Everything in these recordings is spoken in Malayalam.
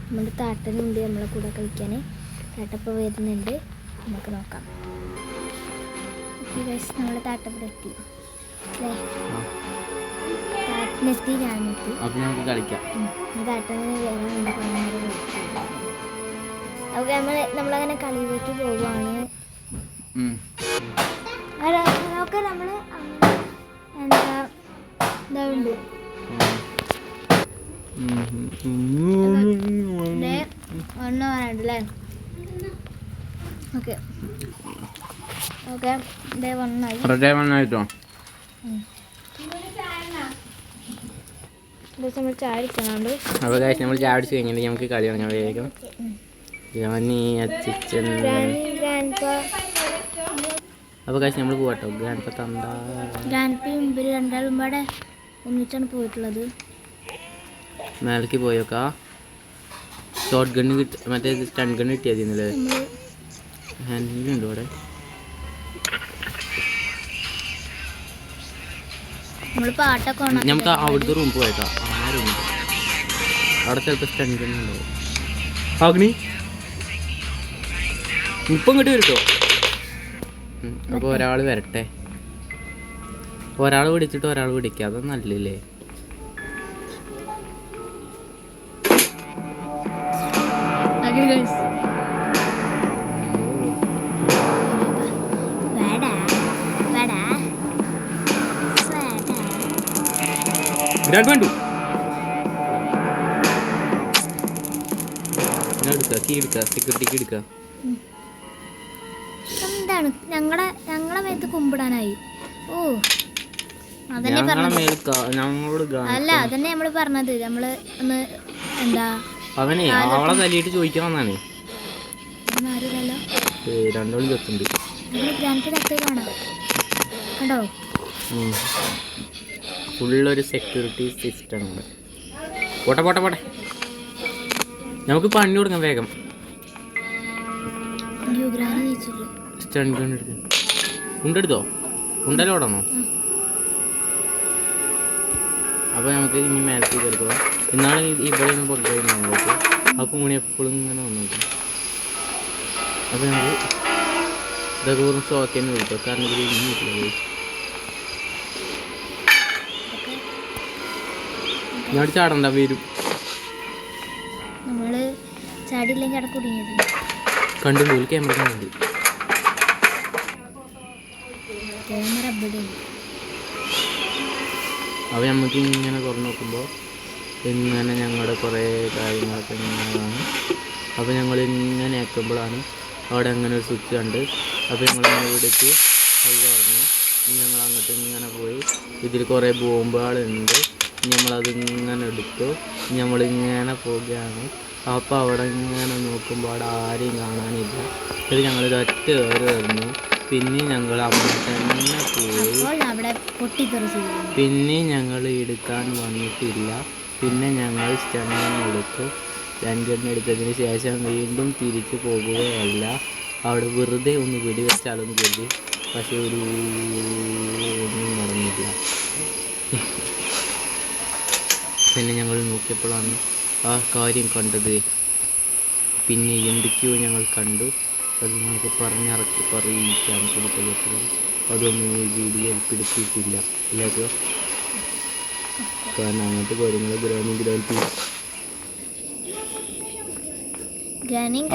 നമ്മുടെ താട്ടനുണ്ട് നമ്മളെ കൂടെ കളിക്കാൻ. താട്ടപ്പോൾ വരുന്നുണ്ട്, നമുക്ക് നോക്കാം. നമ്മളെ താട്ടപ്പോൾ എത്തി അല്ലേ? താട്ടനെത്തി, ഞാനെത്തി. താട്ടന് വേറെ അപ്പോൾ നമ്മളങ്ങനെ കളിയിലേക്ക് പോവുകയാണ്. അതൊക്കെ നമ്മൾ എന്താ ഇതാവുണ്ട് ഒന്ന് പറയാണ്ടല്ലേ? ഓക്കെ ഓക്കെ, ഡേ 1 ആയി. നമ്മൾ ചായ അടിക്കാനുണ്ട്. അപ്പോൾ നമ്മൾ ചായ അടിച്ച് കഴിഞ്ഞിട്ട് നമുക്ക് കളി തുടങ്ങാൻ വേഗം. അപ്പോൾ നമ്മൾ പോകട്ടോ. ഗ്രാൻഡ്പയും ഇവർ രണ്ടാളും പാടെ ഒന്നിച്ചാണ് പോയിട്ടുള്ളത്. മേലേക്ക് പോയോക്കാ. ഷോർട്ട് ഗണ്ണ് മറ്റേ സ്റ്റൺ ഗണ്ണ് കിട്ടിയതിന്നല്ലേ? ഹാൻഡിലുണ്ട് ഇവിടെ. നമുക്ക് അവിടുത്തെ റൂം പോയേക്കാം. ആ റൂമിൽ അവിടെ ചിലപ്പോൾ സ്റ്റൺ ഗണ്ണ് ഉണ്ടാവും. അഗ്നി ഇപ്പം ഇങ്ങോട്ട് വരട്ടോ. അപ്പോൾ ഒരാൾ വരട്ടെ. ഒരാൾ പിടിച്ചിട്ട് ഒരാൾ പിടിക്കുക, അതൊന്നും നല്ലല്ലേ? സെക്യൂരിറ്റിക്ക് എടുക്കുക. എന്താണ് ഞങ്ങളെ മേത്ത് കുമ്പിടാനായി? ഓ അതന്നെ അല്ല, അതന്നെ നമ്മള് പറഞ്ഞത്. നമ്മള് ഒന്ന് എന്താ അവനെ അവളെ തല്ലിയിട്ട് ചോദിക്കണമെന്നാണ്. രണ്ടോളം ചെത്തുണ്ട് കണ്ടോ? ഫുള്ളൊരു സെക്യൂരിറ്റി സിസ്റ്റം ഉണ്ട്. പോട്ടെ പോട്ടെ പോട്ടെ, നമുക്ക് പണി കൊടുക്കാം വേഗം. സ്റ്റൺ ഗൺ എടുത്ത് ഉണ്ടെടുത്തോ? ഉണ്ടല്ലോടണോ? അപ്പോൾ നമുക്ക് ഇനി മേലക്ക് കയറിക്കോ. ഇന്നാളെ ഇവിടെ നിന്ന് പുറത്തേക്ക് നോക്കി ആ കൂണി എപ്പോഴും ഇങ്ങനെ വന്നോക്കും. അപ്പോൾ നമുക്ക് ഇതൊക്കെ വെറും സ്റ്റോക്ക് തന്നെ വിളിക്കാം. കാരണം ഇതിൽ ഇനി വീട്ടിൽ ഞാൻ ചാടണ്ട വരും. കണ്ടു പോലും ക്യാമറ കണ്ടു. അപ്പോൾ നമുക്ക് ഇങ്ങനെ തുറന്ന് നോക്കുമ്പോൾ ഇങ്ങനെ ഞങ്ങളുടെ കുറേ കാര്യങ്ങളൊക്കെ ഇങ്ങനെ കാണും. അപ്പോൾ ഞങ്ങൾ ഇങ്ങനെ ആക്കുമ്പോഴാണ് അവിടെ അങ്ങനെ ഒരു സ്വിച്ച് കണ്ട്. അപ്പോൾ ഞങ്ങളിങ്ങനെ വിളിച്ച് അത് തുറന്നു. ഞങ്ങൾ അങ്ങോട്ട് ഇങ്ങനെ പോയി. ഇതിൽ കുറേ ബോംബുകളുണ്ട്. നമ്മളതിങ്ങനെ എടുത്തു. നമ്മളിങ്ങനെ പോവുകയാണ്. അപ്പോൾ അവിടെ ഇങ്ങനെ നോക്കുമ്പോൾ അവിടെ ആരെയും കാണാനില്ല. ഇത് ഞങ്ങളിത് ഒറ്റ കയറി വരുന്നു. പിന്നെ ഞങ്ങൾ അവിടെ തന്നെ പോയി. പിന്നെ ഞങ്ങൾ എടുക്കാൻ വന്നിട്ടില്ല. പിന്നെ ഞങ്ങൾ സ്റ്റണ്ണിങ് എടുത്തു. രണ്ടെണ്ണെടുത്തതിന് ശേഷം വീണ്ടും തിരിച്ചു പോകുകയല്ല, അവിടെ വെറുതെ ഒന്ന് വെടിവെച്ചാലൊന്ന് കരുതി. പക്ഷേ ഒന്നും നടന്നില്ല. പിന്നെ ഞങ്ങൾ നോക്കിയപ്പോഴാണ് ആ കാര്യം കണ്ടത്. പിന്നെ എന്തൊക്കെയോ ഞങ്ങൾ കണ്ടു. അത് നമുക്ക് പറയിക്കാൻ കൊടുക്കപ്പെട്ടത്. അതൊന്നും ഈ വീഡിയോയിൽ പിടിപ്പിച്ചില്ല അല്ലേ? കാരണം അങ്ങനത്തെ കാര്യങ്ങൾ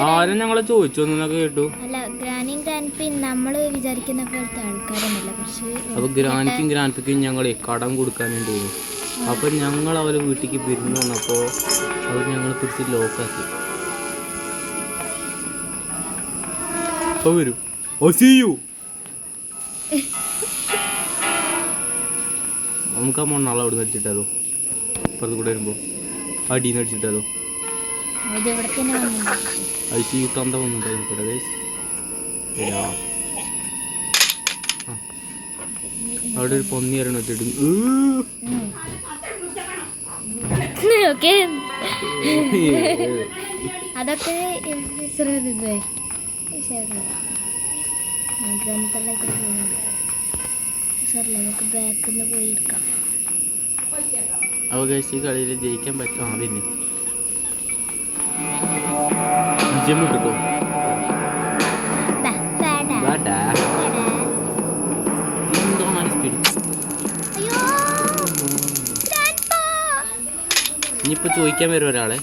ആരും ഞങ്ങളെ ചോദിച്ചു എന്നൊക്കെ കേട്ടു. നമ്മള് വിചാരിക്കുന്ന പോലത്തെ ആൾക്കാരൊന്നുമില്ല. പക്ഷേ അപ്പോൾ ഗ്രാൻഡിക്കും ഞങ്ങളെ കടം കൊടുക്കാനുണ്ടായിരുന്നു. അപ്പം ഞങ്ങൾ അവരെ വീട്ടിലേക്ക് പിരിഞ്ഞു വന്നപ്പോൾ അവർ ഞങ്ങൾ പിടിച്ച് ലോക്കാക്കി. വരും നമുക്ക് ആ മണ്ണാളെ അവിടെ നിന്ന് അടിച്ചിട്ടാലോ? ഇപ്പുറത്ത് കൂടെ വരുമ്പോൾ അടിയിൽ നിന്ന് അടിച്ചിട്ടാലോ? ഐസി തന്ത വന്നിട്ട് അവിടെ ഒരു പൊന്നി വരണം വെച്ചിട്ട് അതൊക്കെ നമുക്ക് ബാക്കിൽ നിന്ന് പോയി എടുക്കാം. അവകാശ കളിയിൽ ജയിക്കാൻ പറ്റും. അതിന് BGM ഇട്ടോ. വാടാ. എന്തോ നല്ല സ്പീഡ്. ഇനിയിപ്പോൾ ചോദിക്കാൻ വരും ഒരാളെ.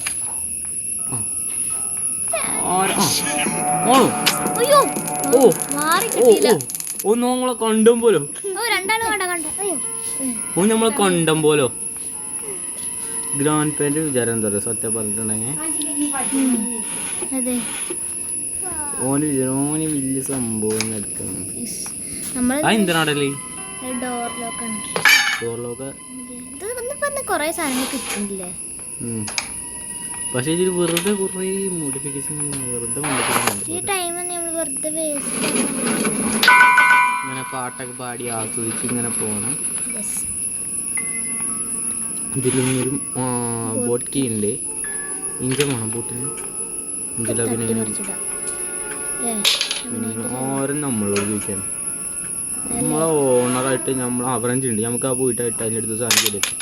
നമ്മളെ കണ്ടും പോലോ. നമ്മളെ കണ്ടും പോലോ. ഗ്രാൻഡ് പേന്റെ വിചാരം എന്താ പറയുക സത്യം പറഞ്ഞിട്ടുണ്ടെങ്കിൽ ഓന് വലിയ സംഭവം നിൽക്കണം. എന്തിനാടല്ലേ ഡോർ ലോക്ക് കൊറേ സാധനങ്ങൾ കിട്ടുന്നില്ലേ? പക്ഷെ ഇതിൽ വെറുതെ കുറേ മോഡിഫിക്കേഷൻ വെറുതെ ഇങ്ങനെ പാട്ടൊക്കെ പാടി ആസ്വദിച്ച് ഇങ്ങനെ പോകണം. ഇതിലൊന്നൊരു ബോട്ട് ഉണ്ട്. ഇഞ്ചം വേണം ബോട്ടിന്. ഇഞ്ചിൽ അഭിനയം ഓരോ നമ്മളോട് ചോദിക്കാൻ. നമ്മളെ ഓണറായിട്ട് നമ്മൾ അവറഞ്ച് ഉണ്ട്. നമുക്ക് ആ പോയിട്ടായിട്ട് അതിൻ്റെ അടുത്ത് സാധനം ചെയ്തിട്ട്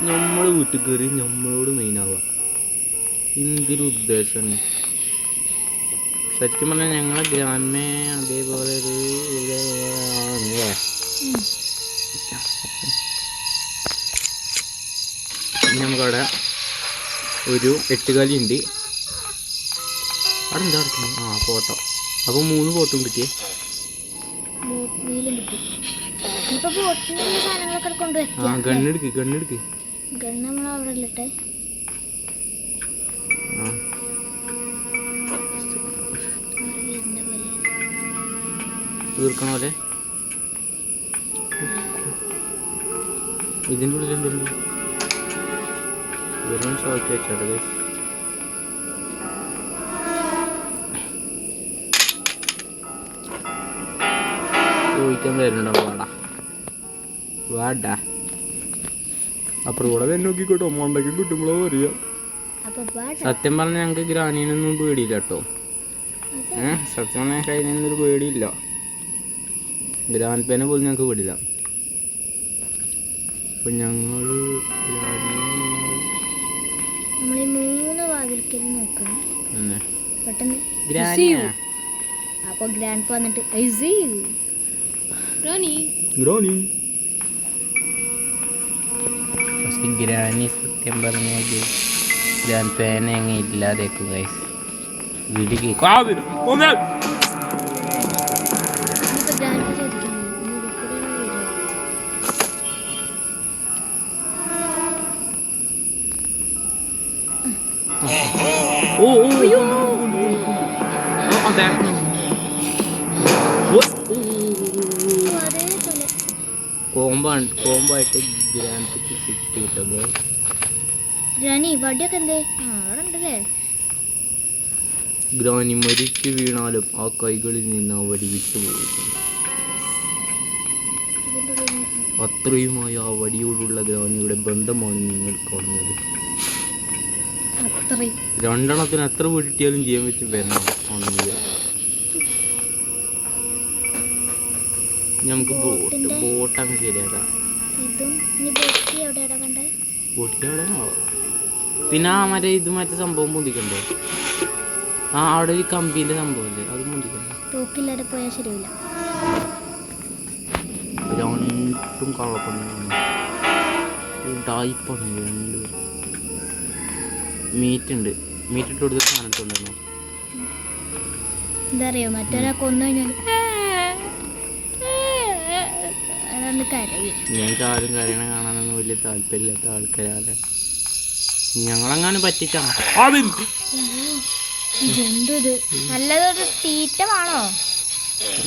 നമ്മൾ വീട്ടിൽ കയറി നമ്മളോട് മെയിനാവുക. എന്തൊരു ഉദ്ദേശമാണ്. ശരിക്കും പറഞ്ഞാൽ ഞങ്ങളെ ഗ്രാൻഡ് അതേപോലെ ഒരു നമുക്കവിടെ ഒരു 8 കാലി ഉണ്ട്. അവിടെ എന്താ കിട്ടുന്നത്? ഫോട്ടോ. അപ്പോൾ 3 ഫോട്ടോയും കിട്ടിയേ. ഗണ്ണെടുക്ക് തീർക്കണ പോലെ. ഇതിൻ്റെ ഉള്ളിൽ എന്തുണ്ട്? വെറും ഷോക്ക് വെച്ചാട്ടെ. ചോദിക്കാൻ വരുന്നുണ്ടാവും. വാടാ അപ്പുറം കൂടെ തന്നെ നോക്കിക്കോട്ടോ. മണ്ടയ്ക്ക് കിട്ടുമ്പോഴോ അറിയാം. സത്യം പറഞ്ഞാൽ ഞങ്ങൾക്ക് ഗ്രാനീനൊന്നും പേടിയില്ല കേട്ടോ. സത്യം പറഞ്ഞാൽ അതിനൊന്നൊരു പേടിയില്ല. ഗ്രാൻഡ് പേനെ പോലും ഞങ്ങൾക്ക് പേടിയില്ല. അപ്പം ഞങ്ങൾ ഗ്രാനി സത്യം പറഞ്ഞാൽ ഗ്രാൻഡ് പേന അങ്ങ് ഇല്ലാതേക്കും ഗൈസ്. വീട്ടിൽ കോമ്പായിട്ട് ഗ്രാൻഡ് കിട്ടിയിട്ടത്. ഗ്രാനി മരിച്ചു വീണാലും ആ കൈകളിൽ നിന്ന് ആ വടി വിട്ടുപോയിട്ടുണ്ട്. അത്രയുമായി ആ വടിയോടുള്ള ഗ്രാനിയുടെ ബന്ധമാണ് നിങ്ങൾ കാണുന്നത്. രണ്ടെണ്ണത്തിന് എത്ര വീട്ടിയാലും ചെയ്യാൻ വെച്ച് വരണം ആണെങ്കിൽ നമുക്ക് ബോട്ട് അങ്ങ് ശരിയാക്കാം. ബോട്ടിക്ക് എവിടെയാണോ? പിന്നെ മറ്റേ മറ്റേ സംഭവം പൊന്തിക്കണ്ടേ? അവിടെ ഒരു കമ്പീൻ്റെ സംഭവമില്ലേ, അത് പൊന്തിക്കണ്ടേ? രണ്ടും കള്ളപ്പണിയാണ്. ടൈപ്പാണ് രണ്ടുപേരും. മീറ്റ് ഉണ്ട്. മീറ്റ് ഇട്ട് കൊടുത്ത് സാധനം ഇട്ടുണ്ടായിരുന്നു. എന്താ അറിയോ, മറ്റൊരാ കൊന്നു കഴിഞ്ഞാൽ ഞങ്ങൾക്ക് ആരും കരയണ കാണാനൊന്നും വലിയ താല്പര്യമില്ലാത്ത ആൾക്കാരാണ്. ഞങ്ങളെങ്ങാനും പറ്റിച്ചാണോ?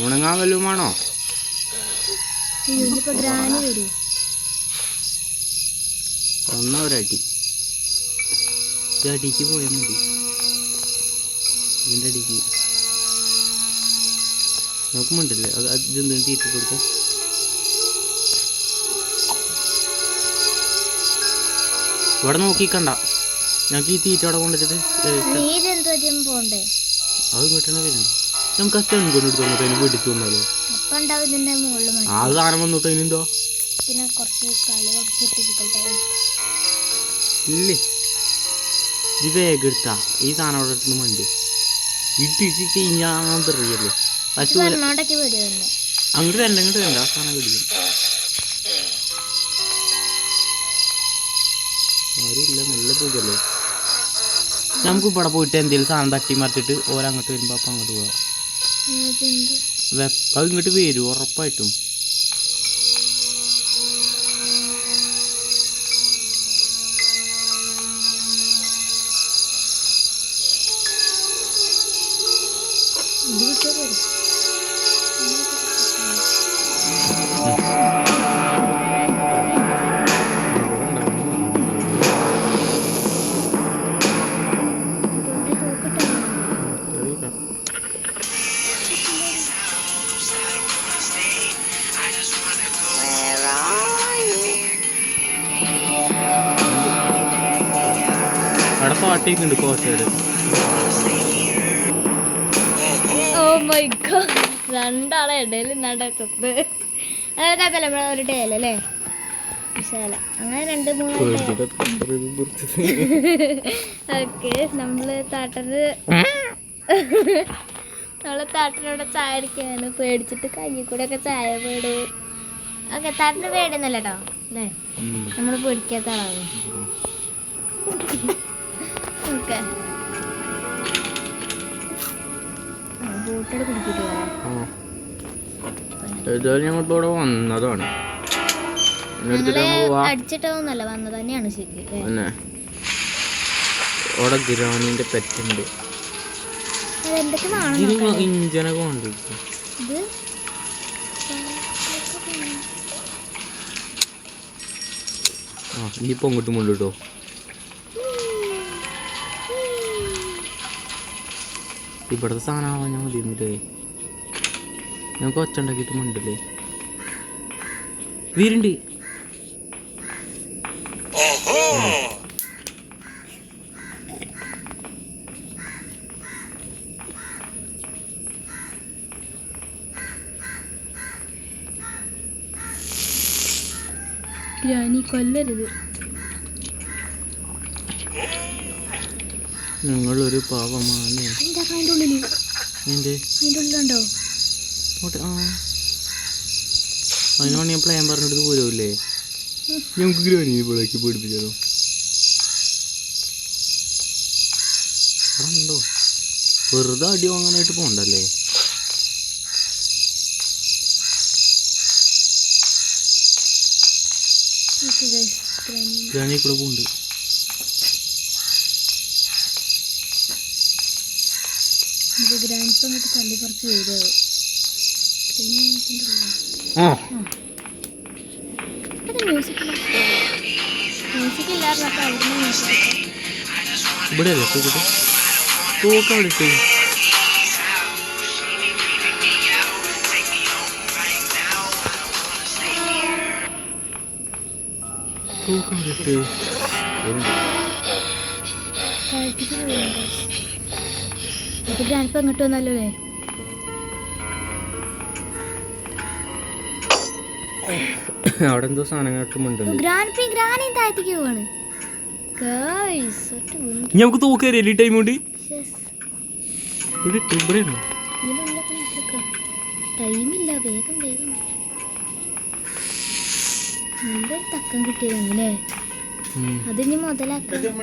ഉണങ്ങാൻ വല്ലതുമാണോ? ഒന്നൊരടി അടിക്ക് പോയാൽ മതി. ഇതിൻ്റെ അടിക്ക് നോക്കുമ്പോണ്ടല്ലേ ഇതെന്താണ് തീറ്റ കൊടുക്കാൻ. ഇവിടെ നോക്കിക്കണ്ട, ഞങ്ങൾക്ക് ഈ തീറ്റ അവിടെ കൊണ്ടുവച്ചിട്ട് അത് ഇങ്ങോട്ടാണ് വരുന്നത്. നമുക്ക് ആ സ്റ്റെൺ കൊണ്ടെടുത്ത് വന്നിട്ട് അതിന് പിടിച്ചു വന്നാലോ? ആ സാധനം വന്നിട്ട് അതിനെന്തോ ഇല്ലേ ഇത് വേഗം എടുത്താ ഈ സാധനം അവിടെ ഇട്ട് മണ്ടി ഇട്ടിട്ട് ചെയ്യാൻ തെറിയല്ലോ പശു അങ്ങോട്ട് വരണ്ട ആ സാധനം കടിക്കും ആരുമില്ല നല്ല പോകല്ലേ നമുക്ക് ഇവിടെ പോയിട്ട് എന്തെങ്കിലും സാധനം തട്ടി മറിച്ചിട്ട് ഓരങ്ങോട്ട് വരുമ്പോൾ അപ്പം അങ്ങോട്ട് പോവാം അത് ഇങ്ങോട്ട് വരും ഉറപ്പായിട്ടും അവിടെ പാട്ടേക്കുണ്ട് കോട്ടയുടെ രണ്ടാളെ ഇടയിൽ നടത്തത് അതായത് നമ്മളെ ഒരു ടേലല്ലേ വിശാല അങ്ങനെ 2-3 ഓക്കെ നമ്മള് താട്ടനോടെ ചായ അടിക്കാണ് പേടിച്ചിട്ട് കയ്യിൽ കൂടെ ഒക്കെ ചായ പേടും ഓക്കെ താട്ടന് പേടുന്നല്ല കേട്ടോ അല്ലേ നമ്മള് പേടിക്കാത്ത ആളാണ് ഓക്കെ ബോട്ടോട് കുടിക്കിട്ട് ഞങ്ങളിവിടെ വന്നതാണ് അടിച്ചിട്ടൊന്നല്ല വന്നത് തന്നെയാണ് ശരിക്കും അവിടെ ഗ്രാനിന്റെ പെറ്റുണ്ട് ഇഞ്ചനൊക്കെ കൊണ്ടിരിക്കും ആ ഇനിയിപ്പോ അങ്ങോട്ടും കൊണ്ട് കേട്ടോ ഇവിടുത്തെ സാധനമാവാൻ ഞാൻ മതി എന്നിട്ടേ ഞങ്ങൾക്ക് ഒച്ച ഉണ്ടാക്കിയിട്ട് മണ്ടല്ലേ വീരുണ്ട് ഗ്രാനി കൊല്ലരുത് ഞങ്ങളൊരു പാവമാണ് അതിനോട് ഞാൻ പ്ലാൻ പറഞ്ഞിട്ട് പോരല്ലേ ഞങ്ങൾക്ക് ഗ്രാനി ഇവിടേക്ക് പേടിപ്പിച്ചാലോ അവിടെ ഉണ്ടോ വെറുതെ അടി വാങ്ങാനായിട്ട് പോകണ്ടല്ലേ ഗ്രാനി കൂടെ പോണ്ട് ഗ്രാൻഡ് അങ്ങോട്ട് തല്ലി കുറച്ച് വീടാവും മ്യൂസിക് ഇല്ലായിരുന്നപ്പോൾ അവിടുന്ന് മ്യൂസിക് ഇവിടെ അല്ലേ തൂക്കട്ടെ തൂക്കം അവിടെ ഇട്ടേ തൂക്കം അവിടെ ഇട്ടേ ഗ്രാൻഡ് അങ്ങോട്ട് വന്നല്ലോ അല്ലേ അവിടെ എന്തോ സാധനങ്ങളായിട്ട് ഗ്രാനി താഴത്തേക്ക് പോവാണ് ഞങ്ങൾക്ക് തൂക്കറിയല്ലേ ഈ ടൈം കൊണ്ട് ഇവിടെയാണോ ടൈമില്ല വേഗം വേഗം നല്ലൊരു തക്കം കിട്ടിയതല്ലേ അതിന് മുതലാക്കാം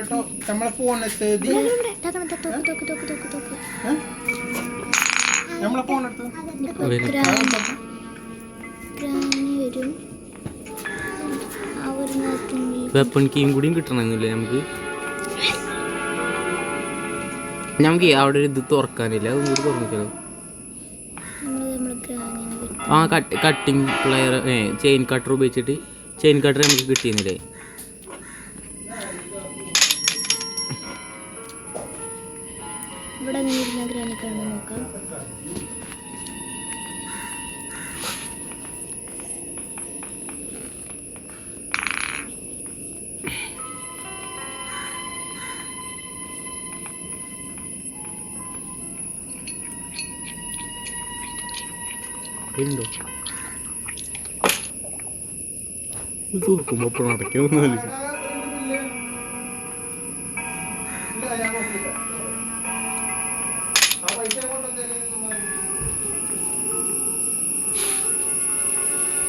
വെപ്പൺ കീം കൂടിയും കിട്ടണമെന്നില്ലേ നമുക്ക് അവിടെ ഒരു ഇത് തുറക്കാനില്ല അതും കൂടി തുറന്നിട്ടല്ലോ ആ കട്ടിങ് പ്ലെയർ ചെയിൻ കട്ടർ ഉപയോഗിച്ചിട്ട് ചെയിൻ കട്ടർ നമുക്ക് കിട്ടിയെന്നില്ലേ ഇവിടെ ഗ്രാനിക്കാണ് നോക്കാം ഉണ്ടോ തുറക്കുമ്പോ അടയ്ക്കാൻ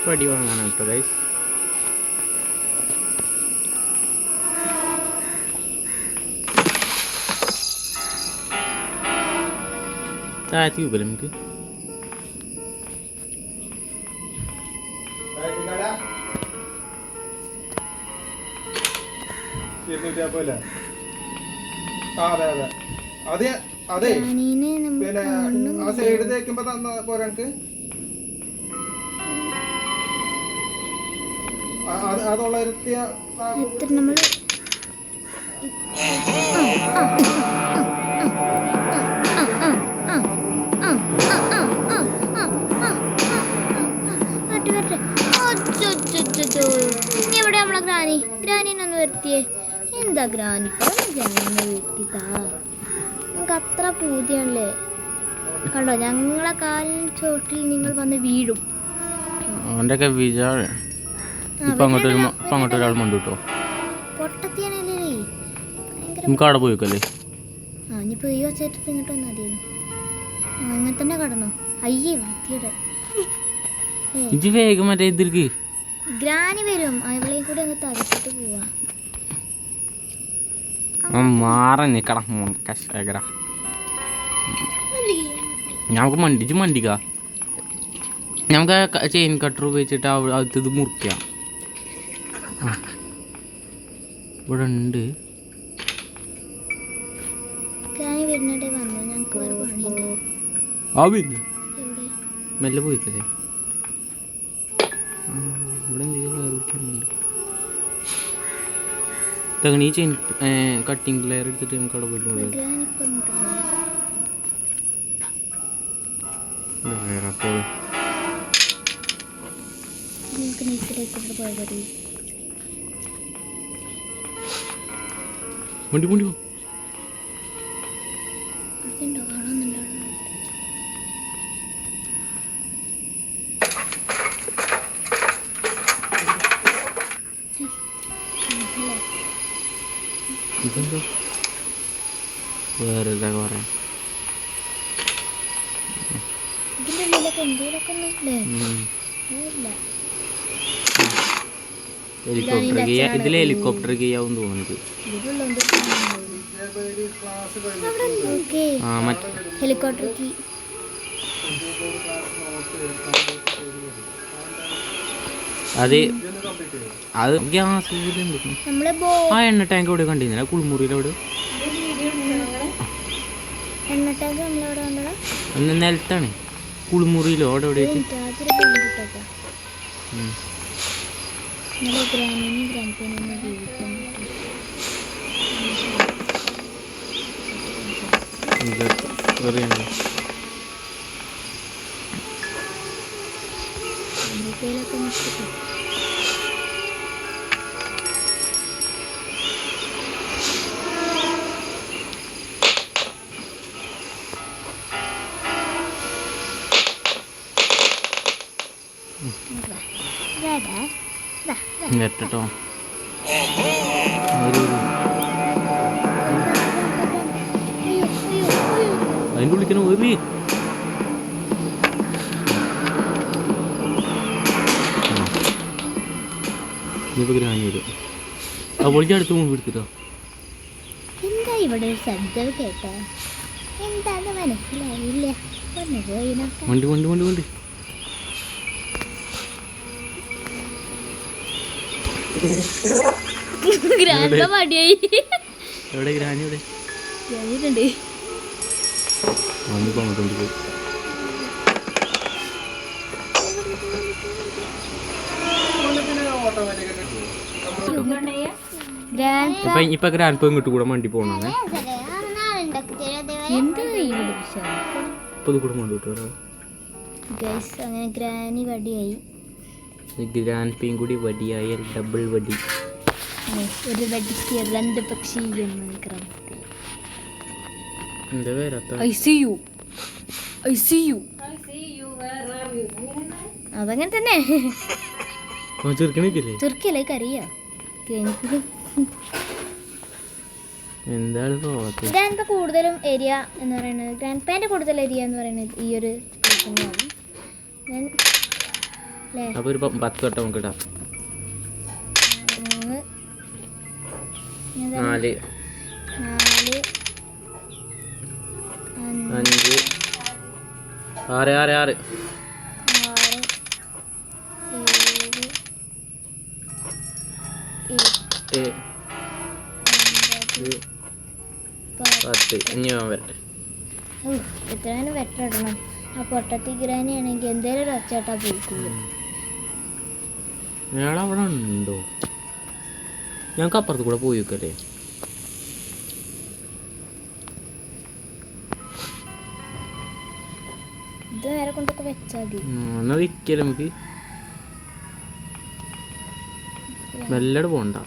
പടി വാങ്ങാനാണ് കേട്ടോ ഗൈസ്. താഴത്ത് നോക്കല്ലേ നമുക്ക്. അതെ പിന്നെ ആ സൈഡ് തേക്കുമ്പോ തന്ന പോരാ എനിക്ക്. അത് 900 നമ്മൾ എവിടെ നമ്മളെ ഗ്രാനീനൊന്ന് വരുത്തിയേ. എന്താ ഗ്രാനി വരുത്തിത്താ, നമുക്ക് അത്ര പൂതിയാണല്ലേ. കണ്ടോ ഞങ്ങളെ കാലിൻ ചോട്ടിൽ നിങ്ങൾ വന്ന് വീഴും. ഒരാൾ മണ്ടൂട്ടോ പൊട്ടത്തിയാണല്ലേ നമുക്ക് അവിടെ പോയിക്കല്ലേ. ആ ഇനിയിപ്പോൾ ഈ വെച്ചിട്ട് ഇങ്ങോട്ട് വന്നാൽ മതിയായിരുന്നു. അങ്ങനെ തന്നെ കടന്നോ. അയ്യേ വൃത്തിയുടെ ഇത് വേഗം മറ്റേ ഇതിലേക്ക് ഗ്രാനി വരും. അവളെയും കൂടെ അങ്ങ് തകർത്തിട്ട് പോവാ. മാറി നിക്കട നമുക്ക് മണ്ടിക്ക. നമുക്ക് ചെയിൻ കട്ടർ ഉപയോഗിച്ചിട്ട് അത് മുറിക്കാം. ഇവിടെ ഉണ്ട് ഗ്രാനി വരുന്നിടേ വന്നു. ഞങ്ങൾക്ക് വേറെ പണിയുണ്ട്. എവിടെ എവിടെ മെല്ലെ പോയിക്കല്ലേ. ഇവിടെ എന്തെങ്കിലും ഈ ചെയിൻ കട്ടിങ് പ്ലെയർ എടുത്തിട്ട് നമുക്ക് അവിടെ പോയിട്ട് ഗ്രാനി ഇപ്പം ഇങ്ങോട്ട് പോയി. വേറെ അപ്പോൾ നിങ്ങൾക്ക് നെയ്സിലേക്ക് പോയതറി വണ്ടി വണ്ടി അതുണ്ടോ കാണുന്നുണ്ടോ. ഇതെന്തോ വേറെ ഇതൊക്കെ പറയാം. ഇതിൻ്റെ ഉള്ളിലൊക്കെ എന്തെങ്കിലുമൊക്കെ ഉണ്ടല്ലേ. ഇല്ല ഹെലികോപ്റ്റർ ഇതിൽ ഹെലികോപ്റ്റർ ചെയ്യാവും തോന്നുന്നത്. ഹെലികോപ്റ്റർ കീ അത് ഗ്യാസ് ആ എണ്ണ ടാങ്ക് അവിടെ കണ്ടിരുന്നില്ല കുളിമുറിയിലവിടെ. എണ്ണ ടാങ്ക് നമ്മളവിടെ കണ്ടടാ. ഒന്ന് നിലത്താണ് കുളിമുറിയിലോ അവിടെ എവിടെ കേട്ടോ. അതിൻ്റെ വിളിക്കണ ഒരു ഇനിയിപ്പോൾ ഗ്രാനി വരും. അപ്പോൾ അടുത്ത് മുമ്പ് എടുത്തിട്ടോ. എന്താ ഇവിടെ ഒരു ശബ്ദം കേട്ടോ? എന്താന്ന് മനസ്സിലായില്ല. ഒന്ന് പോയി നോക്കാം. വണ്ടി വണ്ടി വണ്ടി വണ്ടി ഗ്രാൻഡ് മടിയായി. എവിടെ ഗ്രാനി എവിടെ ഗ്രാനിയുണ്ട്. വന്നിപ്പോൾ അങ്ങോട്ട് പോയി. ഇപ്പൊ ഗ്രാൻഡ് പോ ഇങ്ങോട്ട് കൂടെ വണ്ടി പോകണേ. എന്താ ഇപ്പൊ ഇത് കൂടെ വണ്ടി കിട്ടും. അങ്ങനെ ഗ്രാനി വടിയായി. ഗ്രാൻഡ് പേയും കൂടി വടിയായ ഡബിൾ വടി. ഒരു വടിക്ക് രണ്ട് പക്ഷി. എന്താ പേരത്ത അതങ്ങനെ തന്നെ. ചെറുക്കല്ലേ കറിയാ. എന്താണ് ഗ്രാൻഡ് കൂടുതലും ഏരിയ എന്ന് പറയുന്നത്, ഗ്രാൻഡ് പാൻ്റെ കൂടുതൽ ഏരിയ എന്ന് പറയുന്നത് ഈ ഒരു അല്ലേ? അപ്പോൾ ഒരു 10 വട്ടം നമുക്ക് ഇടാം. 3 4 4 5 6 6 6 6 7 10 ഇനി വരട്ടെ. എത്രയാണ് വെട്ടിടണം. ആ പൊട്ടത്തി ഗ്രാനി ആണെങ്കിൽ എന്തേലും ഒരു ഒച്ചട്ടാ പോയിക്കൂല. അവിടെ ഉണ്ടോ? ഞങ്ങൾക്ക് അപ്പുറത്ത് കൂടെ പോയി വെക്കല്ലേ? ഇത് നേരെ കൊണ്ടൊക്കെ വെച്ചാൽ മതി. എന്നാ വിൽക്കല്ലേ നമുക്ക്? മെല്ലട് പോണ്ട.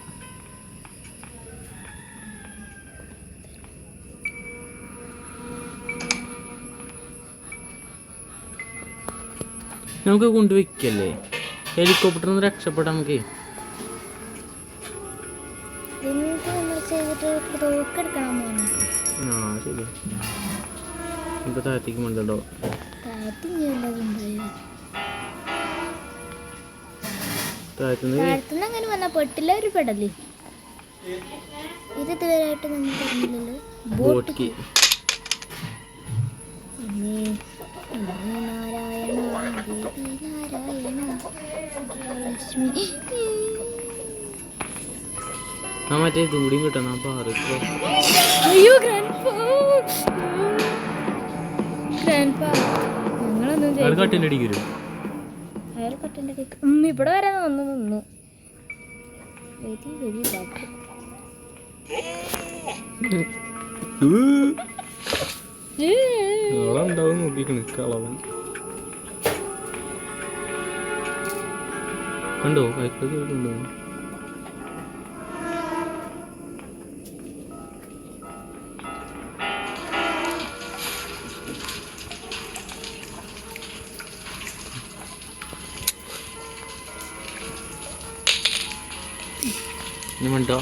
നമുക്ക് കൊണ്ട് വെക്കല്ലേ? ഹെലികോപ്റ്ററിൽ നിന്ന് രക്ഷപ്പെടാം നമുക്ക്. എന്നിട്ട് നമ്മൾ ചെയ്തിട്ട് തോക്കെടുക്കണം. ആ ശരി. ഇപ്പൊ താഴത്തേക്ക് മണ്ടോ? താഴത്തുനിന്ന് അങ്ങനെ വന്നാ പെട്ടില്ല ഒരു പെടല്ലേ? ഇത് ഇതുവരെയായിട്ട് നമ്മൾ പറഞ്ഞില്ലല്ലോ. ബോട്ടിക്ക് നാരായണ നാരായണ ലക്ഷ്മി. ആ മറ്റേ ദൂടിയും കിട്ടണം. പാറക്കോ അയ്യോ ഞങ്ങളൊന്നും കട്ടിൻ്റെ അടിക്കരുത്. അയാൾ കട്ടിൻ്റെ ഇവിടെ വരെ നിന്നു. ഉണ്ടാവും നോക്കിക്കണ് കളവൻ. കണ്ടോ കൈക്കൊക്കെ കൊണ്ടുപോകും. ഇനി മണ്ടോ?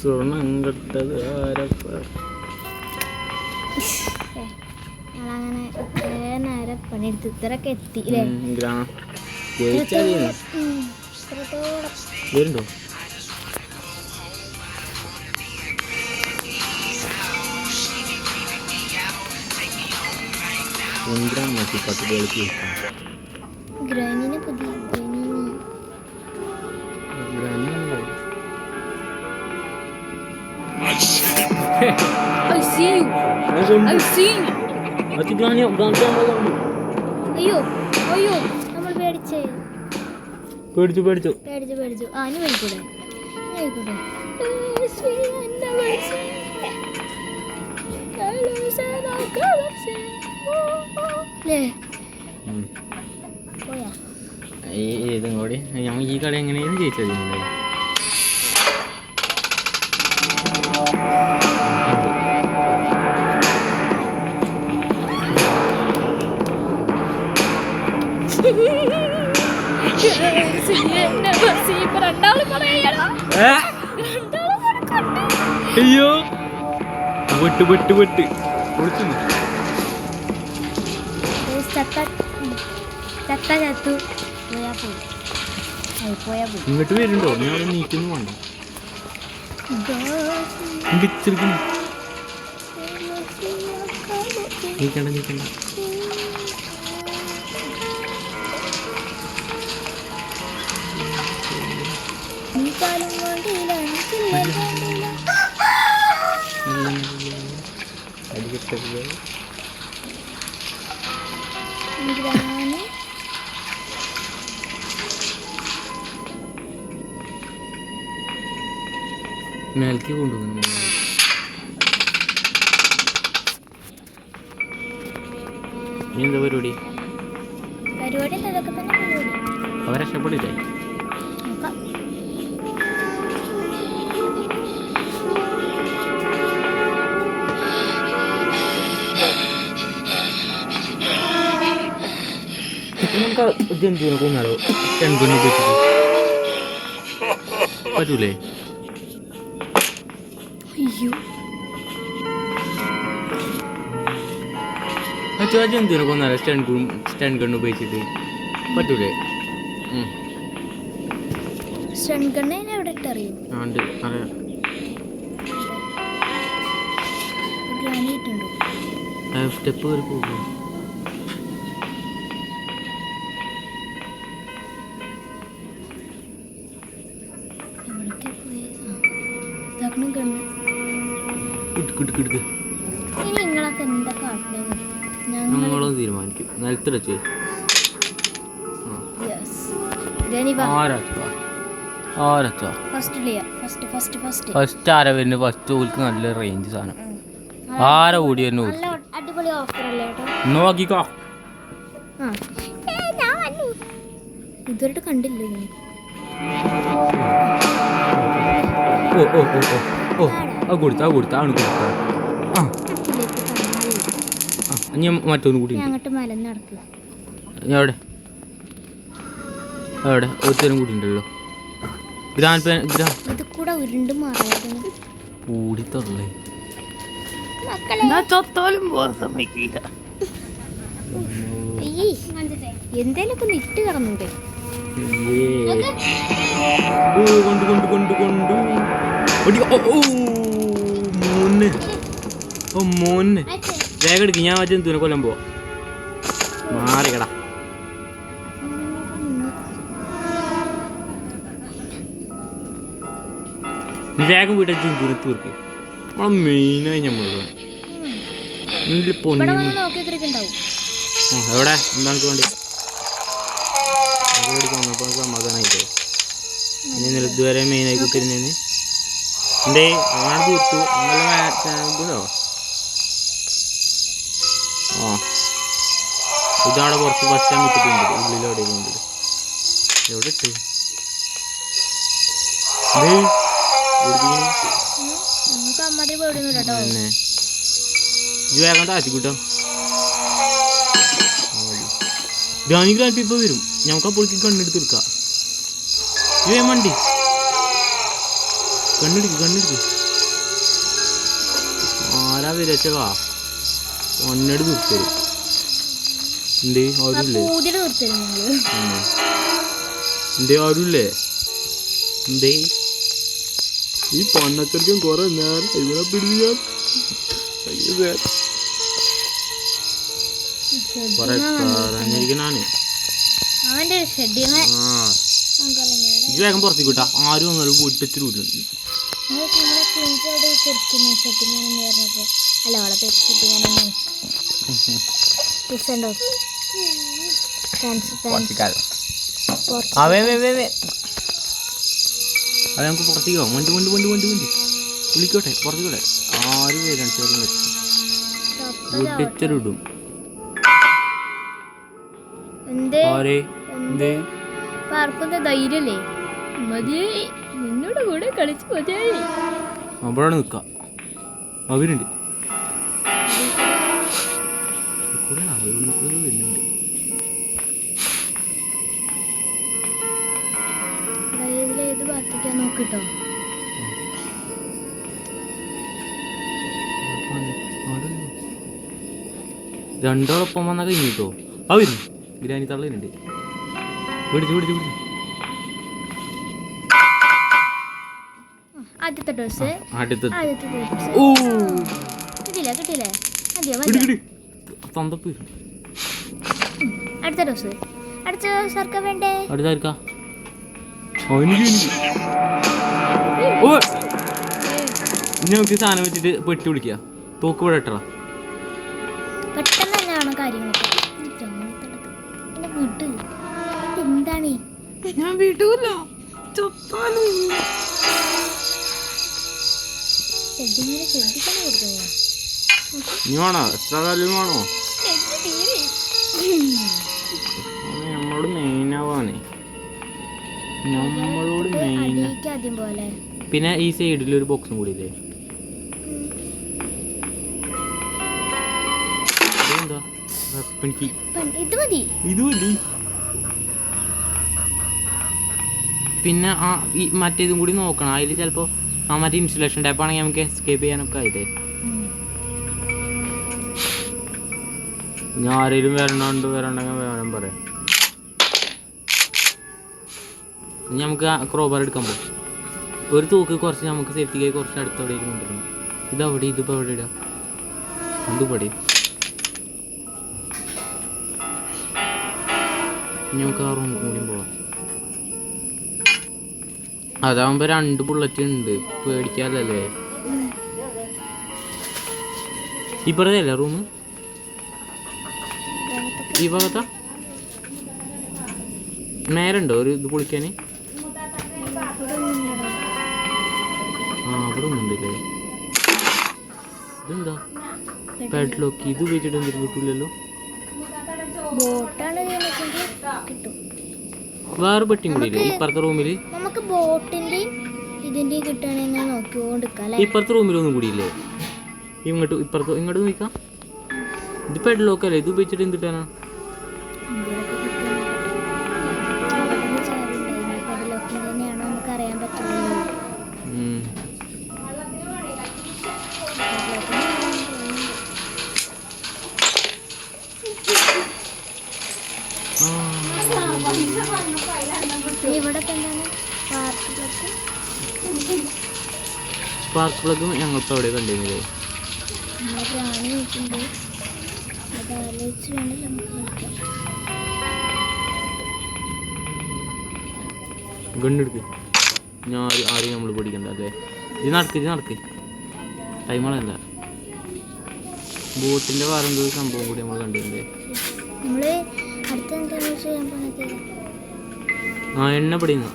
സ്വർണ്ണം കിട്ടത് ആരപ്പ? അങ്ങനെ നേരെ പണിയെടുത്ത് ഇത്രയൊക്കെ എത്തി അല്ലേ? വരുന്നുണ്ടോ? നോക്കി 10 പേർക്ക് ഗ്രാനിനെ പുതിയ അയ്യോ അയ്യോ നമ്മൾ പേടിച്ചു. ആന് പേടിക്കൂടെ? പോയാ ഇതും കൂടി ഞങ്ങൾ ഈ കളി എങ്ങനെയും ജയിച്ചത്. അയ്യോ വെട്ട് വെട്ട് വെട്ട് ഇങ്ങോട്ട് വരുന്നുണ്ടോ? ഞാൻ അവിടെ നീക്കുന്നു വേണ്ട. നീക്കണ്ട നീക്കണ്ട. മേലേക്ക് കൊണ്ടുപോകുന്നു. ഇനി എന്താ പരിപാടി? അവരെ രക്ഷപ്പെടില്ലേ? നമുക്ക് ജന്തുവിനെ കൊന്നാലോ? ജന്തുവിനെ ഉപയോഗിച്ചിട്ട് പറ്റൂലേ? അയ്യോ പറ്റുക ജന്തുവിനെ കൊന്നാലേ സ്റ്റൺ ഗണ്ണ് ഉപയോഗിച്ചിട്ട് പറ്റൂലേ? സ്റ്റൺഗണ്ണ് എവിടെ ഇട്ടറിയോ? ഉണ്ട് അറിയാം. ഗ്രാനൈറ്റുണ്ടോ? സ്റ്റെപ്പ് കയറി പോകും. ഇനി നിങ്ങളൊക്കെ എന്താ കാട്ടണത്? ഞങ്ങളും തീരുമാനിക്കും. നിലത്തിടച്ച് ഫസ്റ്റ് ആരാ വരുന്നത്? ഫസ്റ്റ് ഓൾക്ക് നല്ല റേഞ്ച് സാധനം. ആരാ ഓടി വരുന്നു? അടിപൊളി ഓഫർ അല്ലേ കേട്ടോ? നോക്കിക്കോ. ഇതുവരെ കണ്ടില്ല. ഓ ഓ ഓ ഓ ഓ അത് കൊടുത്ത അവന് കൊടുത്ത. ഞാൻ മറ്റൊന്ന് കൂടി അങ്ങോട്ട് മലന്ന് നടക്കുക. എവിടെ എവിടെ ഒരുത്തരം കൂടി ഉണ്ടല്ലോ. ഇത് കൂടെ ഉരുണ്ട് മാറാതെ കൂടിത്തള്ളേ എന്തേലും ഒക്കെ ഇട്ട് കിടന്നൂടെ? മോനെ വേഗം എടുക്കും. ഞാൻ മറ്റേ എന്തിനെ കൊല്ലം പോവാ. മാറിക്കടാ. വേഗം വീട്ടിൽ എന്തിനെ തീർക്ക്. നമ്മളെ മെയിനായി നമ്മൾ പൊന്നി. എവിടെ എന്താണ് വേണ്ടി വന്നപ്പോൾ സമാധാനമായിട്ടോ. ഇനി ഇതുവരെ മെയിനായി കുത്തിരുന്നേന്ന് എന്തേ അങ്ങനെ തീർത്തു. അങ്ങനെല്ലോ ഇതവിടെ കുറച്ച് ഫസ്റ്റ് ടൈം ഇട്ടിട്ടുണ്ട്. ഉള്ളിലെവിടെ ഉണ്ട് എവിടെ ഇട്ട് പിന്നെ ഇത് വേഗം താഴ്ത്തിക്കൂട്ടോ. ഗ്രാനികളായിട്ട് ഇപ്പൊ വരും. ഞങ്ങൾക്ക് അപ്പോഴേക്ക് കണ്ണെടുത്ത് എടുക്കാം. ഇവേ വണ്ടി കണ്ണെടുക്ക്. ആരാ വിരച്ചവാ ഒന്നട് തീർത്തരും. എന്തേ ആരുമില്ലേ? എന്തേ ആരുമില്ലേ? എന്തേ ഈ പണ്ണച്ചർക്കും കുറെ നേരം ഇവനെ പിടിക്കാൻ കൊറേ പറഞ്ഞിരിക്കണാണ്. വേഗം പുറത്തേക്ക് വിട്ടാ. ആരും വന്നാലും വീട്ടിച്ചിട്ടുണ്ട്. അത് നമുക്ക് പുറത്തേക്ക് പോകാം. വണ്ടി വിളിക്കോട്ടെ പുറത്തേക്കോട്ടെ. ആരും വരാൻ വീട്ടിച്ചിടും. ധൈര്യല്ലേ മതി നിന്നോട് കൂടെ കളിച്ചു മതിയായി. അവിടെയാണ് നിൽക്കാം. അവരുണ്ട് വരുന്നുണ്ട്. ഏത് ഭാഗത്തേക്കാ നോക്കിട്ടോ. രണ്ടോടൊപ്പം വന്നാൽ കഴിഞ്ഞിട്ടോ. അവരും ഗ്രാനി തള്ളുന്നുണ്ട്. പിടിച്ചു ആദ്യത്തെ ഡോസ് കിട്ടിയില്ലേ? അടുത്ത ഡോസ് അടുത്ത സർക്കാർ വേണ്ടേ? അടുത്ത നമുക്ക് സാധനം വെച്ചിട്ട് പെട്ടി വിളിക്കുക. തോക്ക് ഇവിടെ ഇട്ട പെട്ടെന്ന് തന്നെയാണ് കാര്യങ്ങളൊക്കെ. എന്താണ് ഞാൻ വീട്ടില്ല. നീ വേണോ എക്സ്ട്രാ കാര്യം വേണോ? നമ്മളോട് മെയിനാവാനേ. നമ്മളോട് മെയിൻ. പിന്നെ ഈ സൈഡിലൊരു ബോക്സും കൂടി ഇല്ലേ? ഇതെന്താ? ഇത് മതി. പിന്നെ ആ ഈ മറ്റേതും കൂടി നോക്കണം. അതിൽ ചിലപ്പോൾ ആ മറ്റേ ഇൻസ്റ്റലേഷൻ ടൈപ്പ് ആണെങ്കിൽ നമുക്ക് എസ്കേപ്പ് ചെയ്യാനൊക്കെ ആയിട്ടേ. ഇനി ആരെങ്കിലും വരണ്ടെങ്കിൽ വരാൻ പറയാം. ഇനി നമുക്ക് ക്രോബാർ എടുക്കാൻ പോകും. ഒരു തൂക്ക് കുറച്ച് നമുക്ക് സേഫ്റ്റിക്കായി കുറച്ച് അടുത്തവിടെ കൊണ്ടുവരണം. ഇതവിടെ ഇതിപ്പോൾ എവിടെ ഇടാം? അതുപടി നമുക്ക് ആ റൂമിൽ കൂടിയും പോവാം. അതാകുമ്പോൾ 2 ബുള്ളറ്റ് ഉണ്ട്, പേടിക്കാല്ലേ. ഇപ്പറത്തല്ലേ റൂം? ഈ ഭാഗത്താ നേരുണ്ടോ ഒരു ഇത് പൊളിക്കാൻ? ആ അവിടെ ഒന്നുണ്ടല്ലേ. ഇതെന്താ പാഡ്ലോക്ക്? ഇത് ഉപയോഗിച്ചിട്ട് എന്തെങ്കിലും കിട്ടൂലല്ലോ. വേറെ പെട്ടിയും കൂടി ഇല്ലേ ഇപ്പുറത്തെ റൂമിൽ? നമുക്ക് ബോട്ടിന്റെ ഇതിന്റെ കിട്ടണെങ്കിൽ നോക്കിക്കൊണ്ടിരിക്കാം. ഇപ്പുറത്തെ റൂമിലൊന്നും കൂടി ഇല്ലേ? ഇങ്ങോട്ട് ഇങ്ങോട്ട് നോക്കാം. ഇത് പാഡ്ലോക്ക് അല്ലേ? ഇത് ഉപയോഗിച്ചിട്ട് എന്ത് കിട്ടാനാ? നമുക്കറിയാൻ പറ്റില്ല. ഇവിടെ സ്പാർക്ക് പ്ലഗ് ഞങ്ങളിപ്പോൾ അവിടെ കണ്ടിരുന്നില്ലേ? ഗണ്ണെടുക്ക്. ഞാൻ ആരെയും നമ്മൾ പിടിക്കണ്ട അല്ലേ? ഇത് നടക്ക് ടൈമുകളല്ല. ബോട്ടിൻ്റെ വേറെ എന്തോ സംഭവം കൂടി നമ്മൾ കണ്ടിരുന്നേ. ആ എണ്ണ പിടിയുന്ന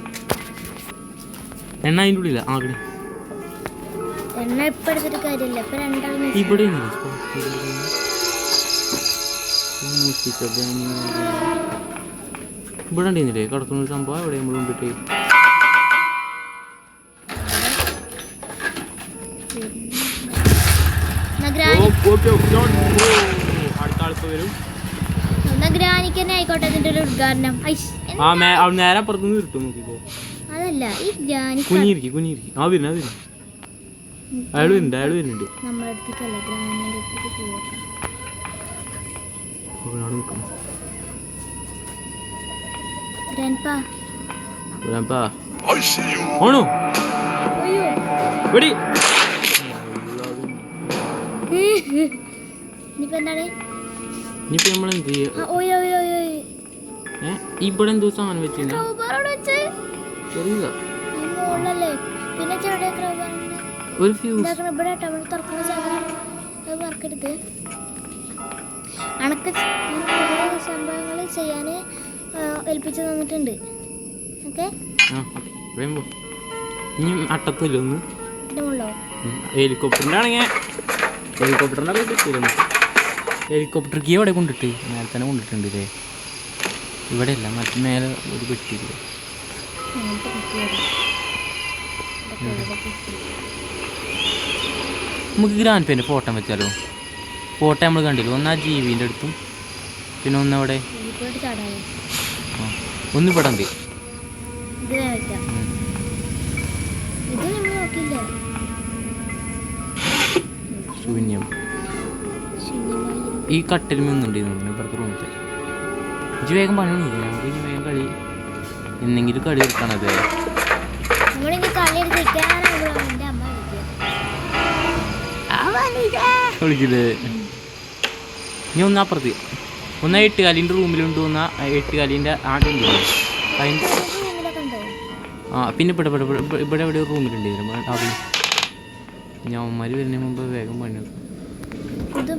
എണ്ണ അതിൻ്റെ ഉള്ളില്ല. ആകണി ഇവിടെ ഇവിടെ ഉണ്ടിരുന്നില്ലേ കിടക്കുന്ന ഒരു സംഭവം? എവിടെ നമ്മൾ കൊണ്ടിട്ട് അടുത്ത ആൾക്ക് വരും. ആയിക്കോട്ടെ അതിന്റെ ഒരു ഉദ്ഘാടനം. നേരെ അപ്പുറത്തുനിന്ന് കിട്ടും. നോക്കിക്കോ. അതല്ല ഈ കുഞ്ഞിരിക്കും. ആ വരുന്ന അയാൾ വരുന്നുണ്ട്. നമ്മുടെ അടുത്തേക്കല്ല ഗ്രാനിന്റെ അടുത്തേക്ക് പോവാ. ആണോ? വെടി. ഇനിയിപ്പോ എന്താണ്? ഇനിയിപ്പോ നമ്മൾ എന്ത് ചെയ്യാ? ഇവിടെ എന്തോ സാധനം വെച്ചില്ല. ഒരു ഫ്യൂസ് അണക്ക് സംഭവങ്ങൾ ചെയ്യാൻ ഏൽപ്പിച്ചു തന്നിട്ടുണ്ട്. ഓക്കെ ഇനി അട്ടത്തില്ല ഒന്ന് ഹെലികോപ്റ്റർ കീ എവിടെ കൊണ്ടിട്ട്? മേലെ തന്നെ കൊണ്ടിട്ടുണ്ട് അല്ലേ? ഇവിടെ അല്ല, മറ്റു മേലെ ഒരു പെട്ടിയില്ലേ? നമുക്ക് ഗ്രാൻഡ് പേൻ്റെ ഫോട്ടോ വെച്ചാലോ? ഫോട്ടോ നമ്മൾ കണ്ടില്ല. ഒന്ന് ആ ജീവിൻ്റെ അടുത്തും പിന്നെ ഒന്നവിടെ ഒന്ന് ഇവിടെ ഉണ്ട്. ശൂന്യം. ഈ കട്ടിൽ ഒന്നുണ്ട് ഇപ്പുറത്തെ റൂമിൽ. ഇജ് വേഗം പണി നോക്കില്ല. നമുക്ക് ഇനി വേഗം കളി എന്തെങ്കിലും കളി എടുക്കണത്. വിളിക്കില്ലേ? ഇനി ഒന്നപ്പുറത്ത് ഒന്ന് 8 കാലിൻ്റെ റൂമിലുണ്ട്. ഒന്ന് 8 കാലിൻ്റെ ആടുണ്ട്. പിന്നെ ഇവിടെ എവിടെ റൂമിലുണ്ട്. ഞാന്മാർ വരുന്നതിന് മുമ്പ് വേഗം പണി നോക്കും.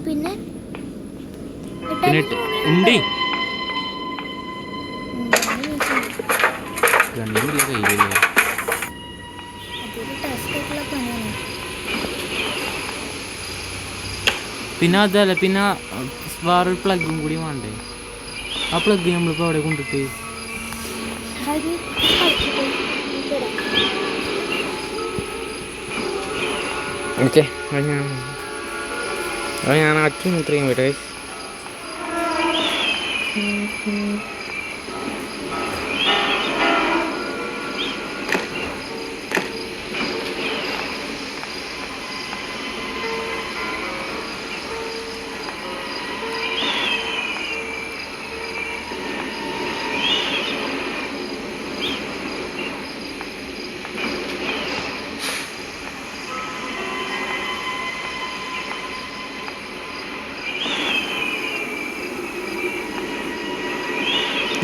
പിന്നെ ഉണ്ട് രണ്ടുമില്ല കയ്യിലല്ലേ? പിന്നെ അതല്ല, പിന്നെ വേറൊരു പ്ലഗും കൂടി വേണ്ടേ? ആ പ്ലഗ് നമ്മളിപ്പോൾ അവിടെ കൊണ്ടിട്ട് ഞാൻ ആക്കി ഇത്രയും വരെ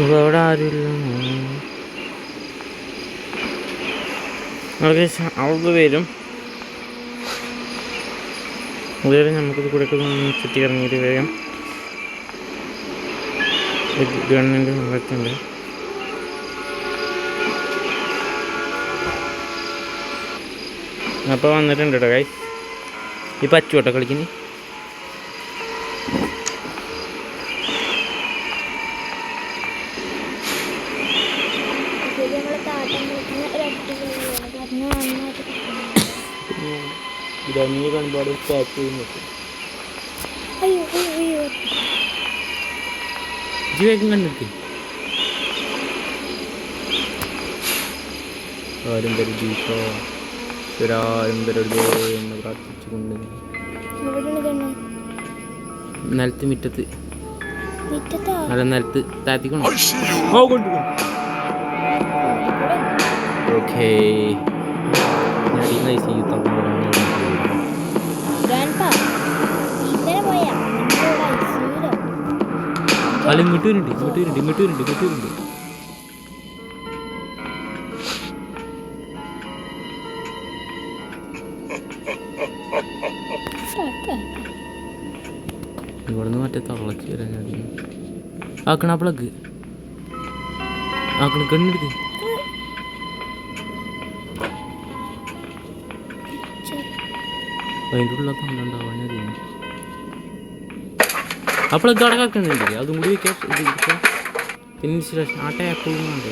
അവിടെ ആരുമില്ല. അവിടെ വരും. അതുവരെ നമുക്കിത് കൂടെ ഒക്കെ ചുറ്റി ഇറങ്ങിയിട്ട് വേഗം ഗവൺമെൻറ് നടക്കുന്നുണ്ട്. അപ്പോൾ വന്നിട്ടുണ്ട് കേട്ടോ ഗൈസ്. ഈ പച്ചുവട്ടോ കളിക്കുന്നു. നീ കൺപാട് പാക്ക് ചെയ്യുന്നു. വേഗം കണ്ടിട്ട് ആരും കരുതിക്കോ ഒരാരും തരരുതേ എന്ന് പ്രാർത്ഥിച്ചുകൊണ്ട് നിലത്ത് മുറ്റത്ത് അല്ല നിലത്ത് താത്തിക്കണം. ഓക്കേ അല്ല ഇങ്ങോട്ട് വരുന്നുണ്ട്. ഇവിടുന്ന് മറ്റേ തള്ളക്ക് വരാൻ ആക്കണ പ്ലഗ് ആക്കണ കണ്ണെടുക്ക്. അതിൻ്റെ ഉള്ള തന്നുണ്ടാവാൻ അറിയാം. ആ പ്ലഗ് അവിടെ കാക്കുന്നുണ്ട്. അതും കൂടി വെക്കാം. പിന്നെ ശേഷം ആ ടാപ്പൊന്നും വേണ്ടേ.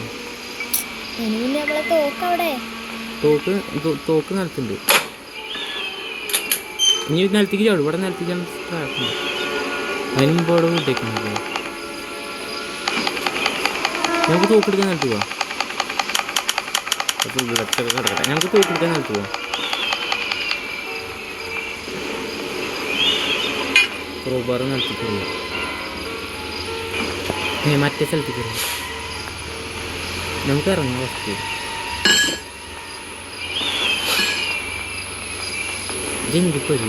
തോക്ക് നിലത്തുണ്ട്. ഇനി നിലത്തേക്ക് ചാടും. ഇവിടെ നിലത്തേക്ക് ട്രാക്കുണ്ട്. അതിന് മുമ്പ് അവിടെ വിട്ടേക്കുന്നത്. നമുക്ക് തോക്കെടുക്കാൻ നിലത്ത് പോവാം. കിടക്കട്ടെ. ഞങ്ങൾക്ക് തോക്കെടുക്കാൻ നിലത്ത് പോവാം. ക്രോബാർ നിലത്തേക്ക് പോവാം. മറ്റേ സ്ഥലത്തേക്ക് വരാം. നമുക്ക് ഇറങ്ങാം ഫസ്റ്റ്. ഇതെന്തിപ്പോൾ ഒരു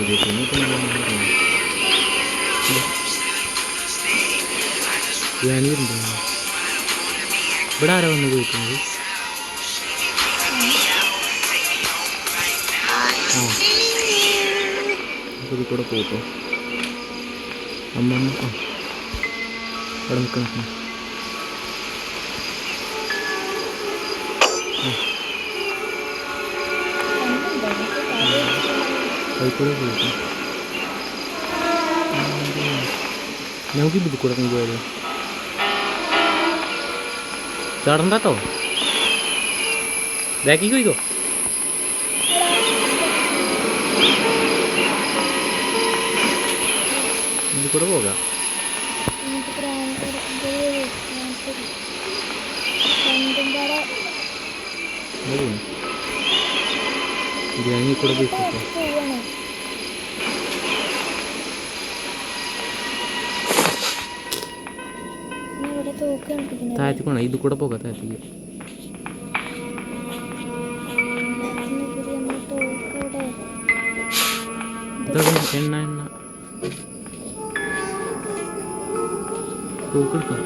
ഇവിടെ ആരാ വന്ന് ചോദിക്കുന്നത്? ഇതിൽ കൂടെ പോട്ടോ അമ്മമ്മ. അവിടെ നിൽക്കണം. അതിൽ കൂടെ പോയിട്ട് നമുക്ക് ഇതിൽ കൂടെ പോയാലോ? ചാടണ്ടോ? ബാക്കിക്ക് പോയിക്കോ. ഇതിൽ കൂടെ പോകാം. ബിരിയാണി കൂടെ പോയിക്കോ. താഴത്തേക്ക് വേണം. ഇത് കൂടെ പോകാം താഴത്തേക്ക്. എണ്ണ തോക്കെടുക്കാം.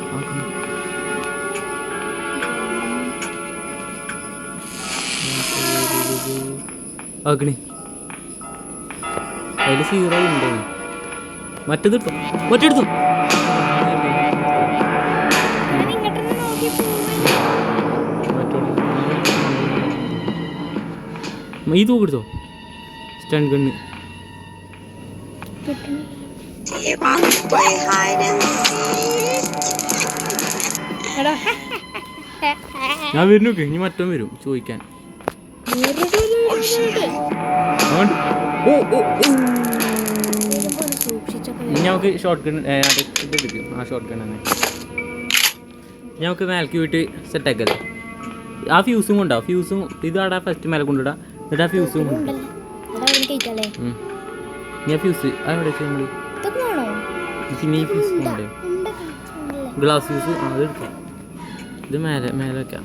ആക്കണേ. അതിൽ 0 ഉണ്ടോ? മറ്റെടുത്തോ. ഈ തോക്കെടുത്തോ. Stun gun. ഞാൻ വരുന്നോക്കെ. ഇനി മറ്റോ വരും ചോദിക്കാൻ. ഞങ്ങൾക്ക് ഷോർട്ട് ഗൺ ഇതെടുക്കും. ആ ഷോർട്ട് ഗൺ തന്നെ ഞങ്ങൾക്ക് മേലേക്ക് പോയിട്ട് സെറ്റാക്കല്ലേ. ആ ഫ്യൂസും കൊണ്ടാവും. ഫ്യൂസും ഇതാടാ ഫസ്റ്റ് മേലെ കൊണ്ടിടാം. എന്നിട്ട് ആ ഫ്യൂസും കൊണ്ട് ഞാൻ ഫ്യൂസ് അവിടെ നമ്മൾ പിന്നെ ഈ ഫ്യൂസ് കൊണ്ടേ ഗ്ലാസ് ഫ്യൂസ് അതെടുക്കാം. ഇത് മേലെ വെക്കാം.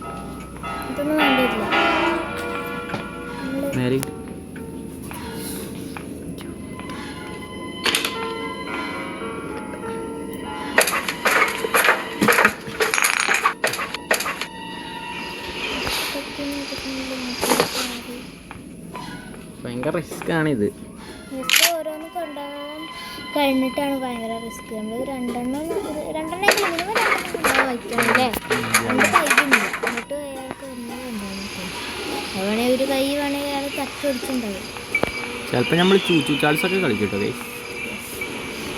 മേലെ ഭയങ്കര റിസ്ക് ആണിത്. റിസ്ക് ഓരോന്ന് കൊണ്ടുപോകാൻ കഴിഞ്ഞിട്ടാണ് ഭയങ്കര റിസ്ക്. നമ്മൾ രണ്ടെണ്ണം വയ്ക്കണല്ലേ, 2 കൈയുണ്ട്. എന്നിട്ട് അയാൾക്ക് ഒന്നും ഉണ്ടാകും. അതുവേണേ ഒരു കൈ വേണമെങ്കിൽ അയാൾ തച്ചൊടിച്ചുണ്ടാവും. ചിലപ്പോൾ നമ്മൾ ചൂച്ചാൾസൊക്കെ കളിക്കട്ടോ ഗൈസ്.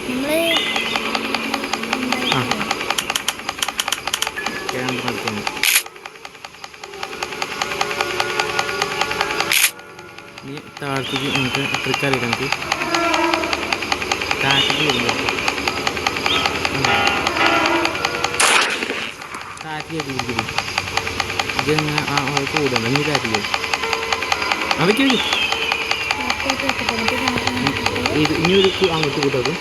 നമ്മൾ താഴത്തേക്ക് നമുക്ക് ട്രിക്ക് അറിയാം. നമുക്ക് താഴത്തേക്ക് വരുമ്പോൾ താഴത്തേക്ക് ഇതെങ്ങനെ കൂടുന്നുണ്ട്. നീ താഴത്തേക്ക് അവയ്ക്ക് ഇത് ഇനി ഒരു അങ്ങോട്ട് കൂട്ടത്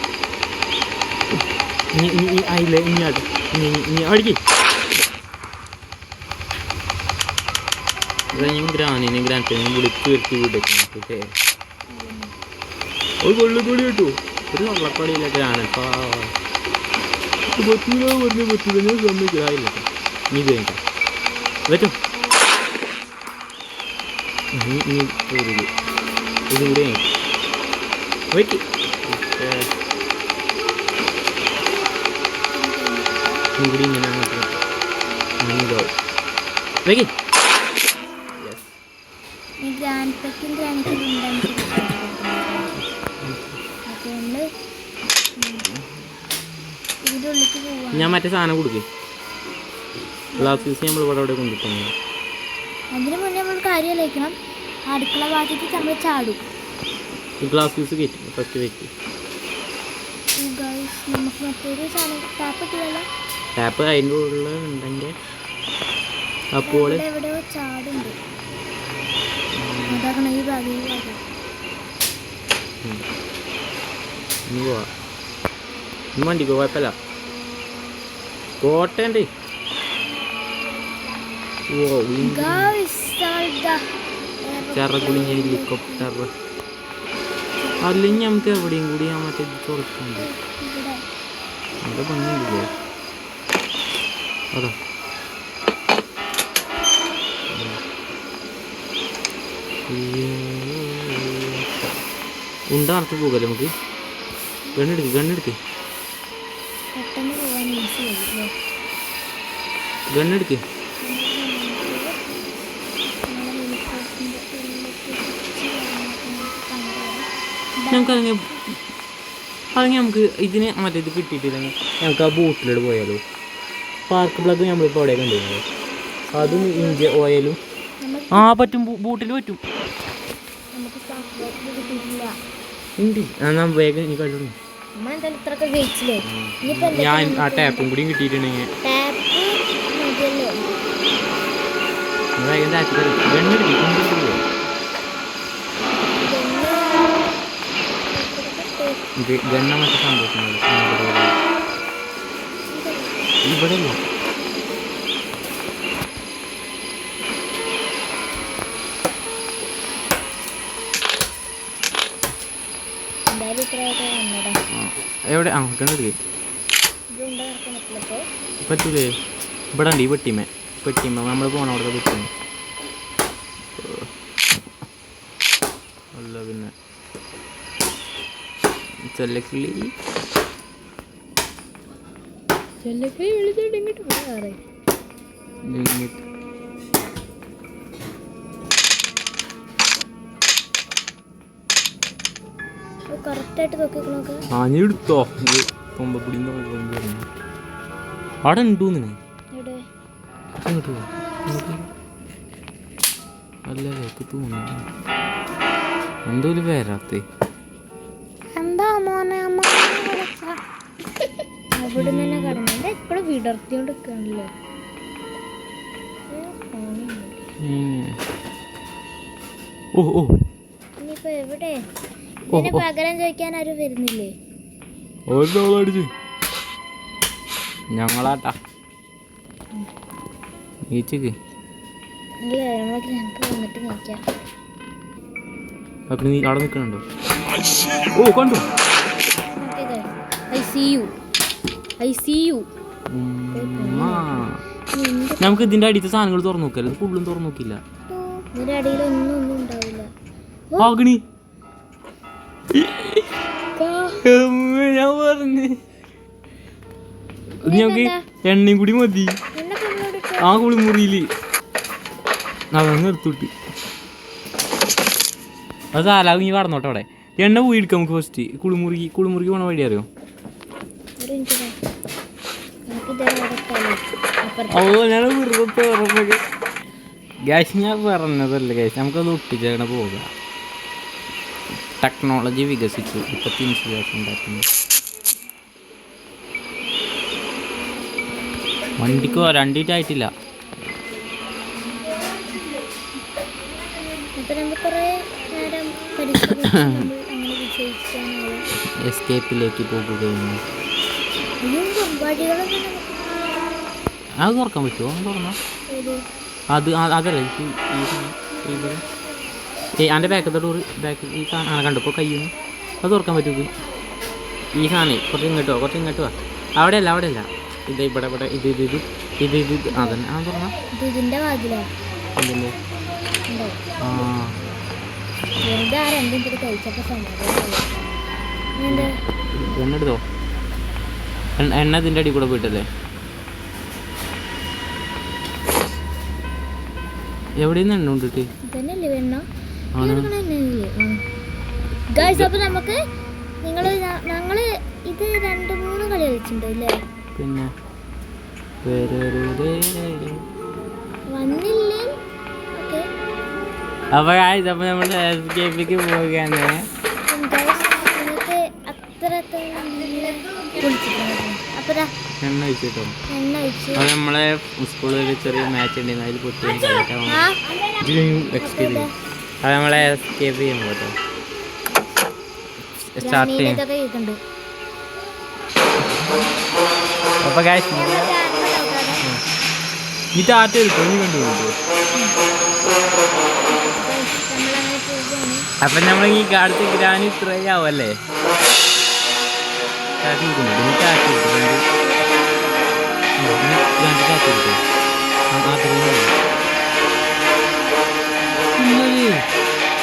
ഇനി അതിലെ ഇങ്ങോട്ട് ഇനി അടിക്ക്. ഗ്രാൻഡിനെ വിളിച്ച് വരുത്തി വിട്ടേക്ക്. ഒരു കൊള്ളിക്കളി കിട്ടു, ഒരു കൊള്ളക്കളിയില്ല ഗ്രാനപ്പാ പറ്റൂല പറഞ്ഞു പറ്റൂല. ഞാൻ സമ്മതിക്കില്ല. നീ വേണ്ട പറ്റും. നീ ഇതുകൂടെ വെക്ക്. ഇവിടെ ഇങ്ങനെ അങ്ങോട്ട് വെക്ക്. ഞാൻ മറ്റേ സാധനം കൊടുക്കേ ഗ്ലാസ് പീസ് നമ്മൾ ഇവിടെ അവിടെ കൊണ്ടിട്ടുണ്ട്. അതിന് മുന്നേ നമ്മൾ കാര്യം ആലോചിക്കണം. അടുക്കള ഭാഗത്തേക്ക് നമ്മൾ ചാടും. ഗ്ലാസ് പീസ് കയറ്റും ഫസ്റ്റ് വെക്ക്. നമുക്ക് മറ്റൊരു സാധനം ടാപ്പ് ഇട്ടില്ല. ടാപ്പ് അതിൻ്റെ ഉള്ളിൽ ഉണ്ടെങ്കിൽ അപ്പോൾ എവിടെയോ ചാടുണ്ട്. അതാകണം ഈ ഭാഗം. ഇനി പോവാ. ഇനി വണ്ടിക്കോ കുഴപ്പമില്ല. കോട്ടേണ്ടേ ചെറുകുളിഞ്ഞ ഹെലികോപ്റ്റർ. അല്ലെങ്കിൽ നമുക്ക് എവിടെയും കൂടി ഞാൻ മറ്റേ തുറക്കുന്നുണ്ട്. അവിടെ ഭംഗിയുണ്ടല്ലോ. അതാ ഉണ്ടാർത്ത് പോകല്ലേ നമുക്ക്. ഗണ്ണെടുക്ക് ഞങ്ങൾക്ക് അല്ലെങ്കിൽ നമുക്ക് ഇതിന് മറ്റേത് കിട്ടിയിട്ടില്ലെങ്കിൽ ഞങ്ങൾക്ക് ആ ബോട്ടിലോട് പോയാലോ. പാർക്ക് പ്ലഗ് നമ്മളിപ്പോൾ അവിടെ കണ്ടിരുന്നത് അതും ഇഞ്ചി ഓയിലും പറ്റും. ബോട്ടിൽ പറ്റും. ഉണ്ട്. എന്നാൽ വേഗം എനിക്ക് കണ്ടു. ഞാൻ ആ ടാപ്പും കൂടി കിട്ടിയിട്ടുണ്ടെങ്കിൽ വേഗം ഗണ്ണ മറ്റേ സന്തോഷം ഇവിടെ എവിടെ ഗണ്ണെടുക്കേ പറ്റൂലേ. ഇവിടെ ഉണ്ട് ഈ പെട്ടിമ നമ്മൾ പോകണം. അവിടെ പെട്ടിമ അല്ല പിന്നെ ചെല്ലക്കിളി വിളിച്ചിട്ട് ഇങ്ങോട്ട് പോകാറേ. കറക്റ്റായിട്ട് നോക്കിക്കണോക്കെ നീ എടുത്തോ. ഇത് കൊമ്പപ്പൊടി അവിടെ ഉണ്ടോന്ന് ഇങ്ങോട്ട് പോ. അല്ലേ തോന്നുന്നു എന്തോ ഒരു വരാത്തേ. എന്താ മോനെ അവിടെ തന്നെ കടന്നുണ്ട്. എപ്പോഴും വിടർത്തിയോണ്ട് നിൽക്കണല്ലോ. ഇനിയിപ്പോ എവിടെ ഇതിന് പകരം ചോദിക്കാൻ ആരും വരുന്നില്ലേ? ഞങ്ങളാട്ടാ നീച്ചക്ക് ഇല്ല, നമ്മളൊക്കെ ഞങ്ങൾക്ക് വന്നിട്ട് നോക്കാം. അപ്പൊ നീ അവിടെ നിൽക്കണുണ്ടോ? കണ്ടു. നമുക്ക് ഇതിന്റെ അടിയത്തെ സാധനങ്ങൾ തുറന്നു നോക്കല്ലോ. ഫുള്ളും തുറന്നു നോക്കില്ല. ഇതിന്റെ അടിയിലൊന്നും ഉണ്ടാവില്ല. ആഗണി ഞാൻ പറഞ്ഞു ഞങ്ങൾക്ക് എണ്ണയും കൂടി മതി ആ കുളിമുറിയില് അതങ്ങ് എടുത്തുവിട്ട് അത് സാലാവ് നീ കടന്നോട്ടെ അവിടെ എണ്ണ പോയി എടുക്കാം നമുക്ക് ഫസ്റ്റ് കുളിമുറിക്ക് പോണ വഴി അറിയോ ഓ ഞാൻ വെറുതെ ഉറപ്പൊക്കെ ഗ്യാസ് ഞാൻ പറഞ്ഞതല്ലേ ഗ്യാസ് നമുക്കത് ഒട്ടിച്ചേക്കണ പോകാം ടെക്നോളജി വികസിച്ചു ഇപ്പത്തെ ഇൻസുലേഷൻ ഉണ്ടാക്കുന്നു വണ്ടിക്ക് രണ്ടിട്ടായിട്ടില്ല എസ്കേപ്പിലേക്ക് പോകുകയാണ് അത് തുറക്കാൻ പറ്റുമോ തുറന്നോ അതല്ല എൻ്റെ ബാക്കത്തെ ഡോറ് ബാക്ക് ഈ സാധനം കണ്ടപ്പോൾ കയ്യുന്നു അത് തുറക്കാൻ പറ്റുമോ ഈ സാധനം കുറച്ച് ഇങ്ങോട്ട് വാ അവിടെയല്ല ഇത് ഇവിടെ ഇത് അതന്നെ ആ തുറന്നാ എണ്ണ എടുത്തോ എണ്ണ ഇതിൻ്റെ അടി കൂടെ പോയിട്ടല്ലേ എവിടെയെന്ന് എണ്ണ കൊണ്ടിട്ട് നമുക്ക് ഞങ്ങള് ഇത് 2-3 കളി കളിച്ചിട്ടുണ്ട് അല്ലേ പിന്നെ വന്നില്ലേ അപ്പൊ നമ്മുടെ എസ്കേപ്പിലേക്ക് പോവുകയാണ് എണ്ണ ഒഴിച്ചിട്ടോ അത് നമ്മളെ സ്കൂളിൽ ചെറിയ മാച്ച് ഉണ്ടായിരുന്നു അതിൽ പൊട്ടി എക്സ്പീരിയൻസ് അത് നമ്മളെ എസ്കേപ്പ് ചെയ്യാൻ പോട്ടോ സ്റ്റാർട്ട് ചെയ്യാം അപ്പൊ ഈ ടാറ്റ എടുക്കും നീ കണ്ടുപോകും അപ്പൊ നമ്മൾ ഈ അടുത്ത് ഗ്രാനി ഇത്രയാവും അല്ലേ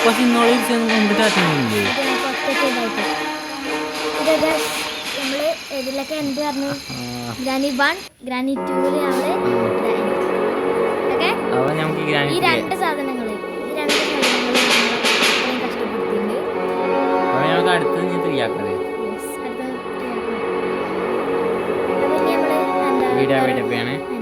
പക്ഷെ ഇന്നോളെ കൊണ്ട് ടാറ്റുന്നില്ലേ ഇതിലൊക്കെ എന്ത് പറഞ്ഞു ഗ്രാനി 1 ഗ്രാനി 2 ഈ രണ്ട് സാധനങ്ങൾ കഷ്ടപ്പെടുത്തിയിട്ടുണ്ട് അടുത്ത് നീ ഫ്രീയാക്കണേ വീഡിയോ